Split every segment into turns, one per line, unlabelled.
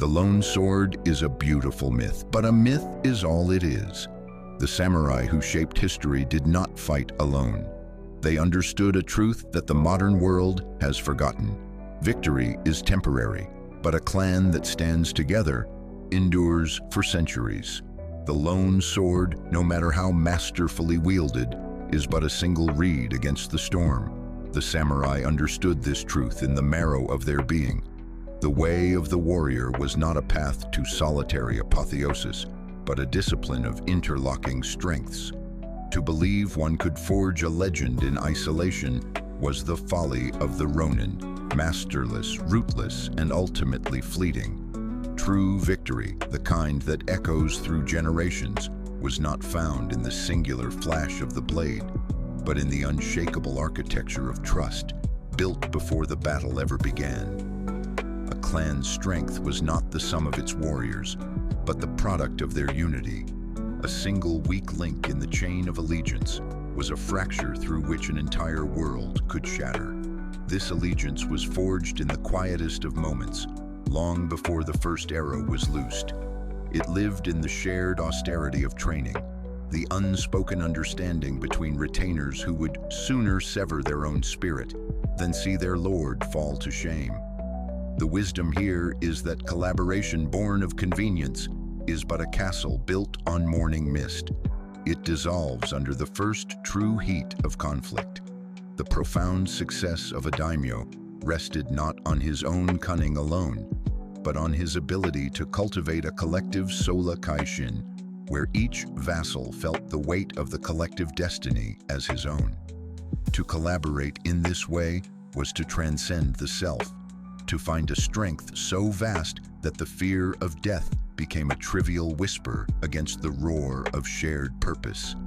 The lone sword is a beautiful myth, but a myth is all it is. The samurai who shaped history did not fight alone. They understood a truth that the modern world has forgotten. Victory is temporary, but a clan that stands together endures for centuries. The lone sword, no matter how masterfully wielded, is but a single reed against the storm. The samurai understood this truth in the marrow of their being. The way of the warrior was not a path to solitary apotheosis, but a discipline of interlocking strengths. To believe one could forge a legend in isolation was the folly of the Ronin, masterless, rootless, and ultimately fleeting. True victory, the kind that echoes through generations, was not found in the singular flash of the blade, but in the unshakable architecture of trust, built before the battle ever began. A clan's strength was not the sum of its warriors, but the product of their unity. A single weak link in the chain of allegiance was a fracture through which an entire world could shatter. This allegiance was forged in the quietest of moments, long before the first arrow was loosed. It lived in the shared austerity of training, the unspoken understanding between retainers who would sooner sever their own spirit than see their lord fall to shame. The wisdom here is that collaboration born of convenience is but a castle built on morning mist. It dissolves under the first true heat of conflict. The profound success of a daimyo rested not on his own cunning alone, but on his ability to cultivate a collective sola kaishin, where each vassal felt the weight of the collective destiny as his own. To collaborate in this way was to transcend the self, to find a strength so vast that the fear of death became a trivial whisper against the roar of shared purpose.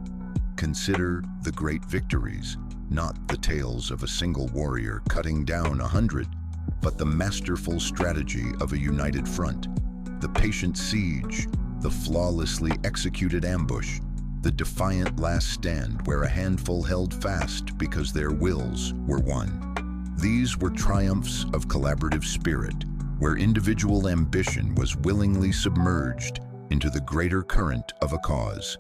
Consider the great victories, not the tales of a single warrior cutting down 100, but the masterful strategy of a united front, the patient siege, the flawlessly executed ambush, the defiant last stand where a handful held fast because their wills were one. These were triumphs of collaborative spirit, where individual ambition was willingly submerged into the greater current of a cause.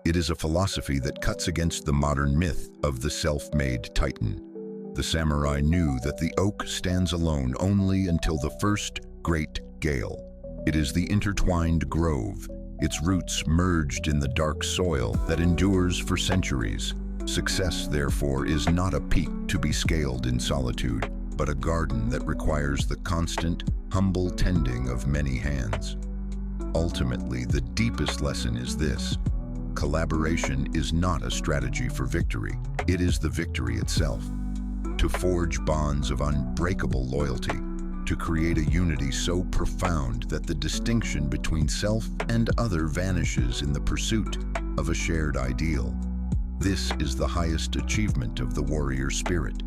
It is a philosophy that cuts against the modern myth of the self-made titan. The samurai knew that the oak stands alone only until the first great gale. It is the intertwined grove, its roots merged in the dark soil that endures for centuries. Success, therefore, is not a peak to be scaled in solitude, but a garden that requires the constant, humble tending of many hands. Ultimately, the deepest lesson is this: collaboration is not a strategy for victory, it is the victory itself. To forge bonds of unbreakable loyalty, to create a unity so profound that the distinction between self and other vanishes in the pursuit of a shared ideal. This is the highest achievement of the warrior spirit.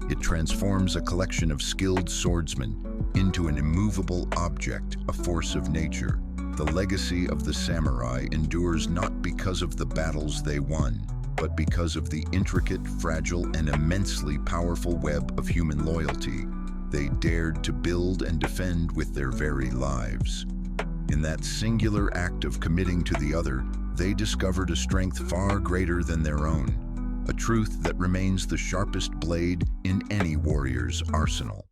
It transforms a collection of skilled swordsmen into an immovable object, a force of nature. The legacy of the samurai endures not because of the battles they won, but because of the intricate, fragile, and immensely powerful web of human loyalty they dared to build and defend with their very lives. In that singular act of committing to the other, they discovered a strength far greater than their own, a truth that remains the sharpest blade in any warrior's arsenal.